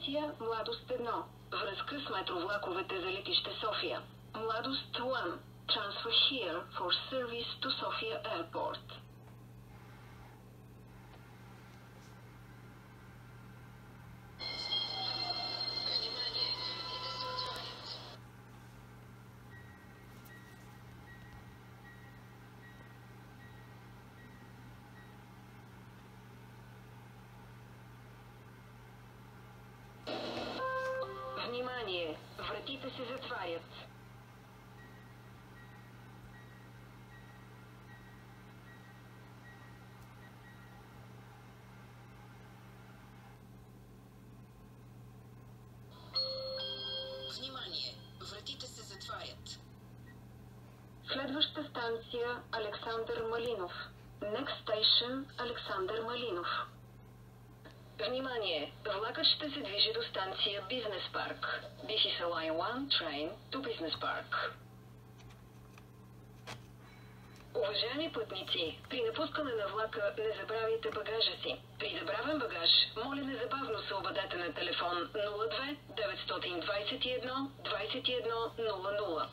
станция Младост 1. Връзка с метровлаковете за летище София. Младост 1. Transfer here for service to Sofia Airport. Внимание! Вратите се затварят. Внимание! Вратите се затварят. Следваща станция Александър Малинов. Next station Александър Малинов. Внимание! Влакът ще се движи до станция Бизнес парк. This is a line 1 train to Business Park. Уважаеми пътници, при напускане на влака не забравяйте багажа си. При забравен багаж, моля незабавно се обадете на телефон 02 921 21 00.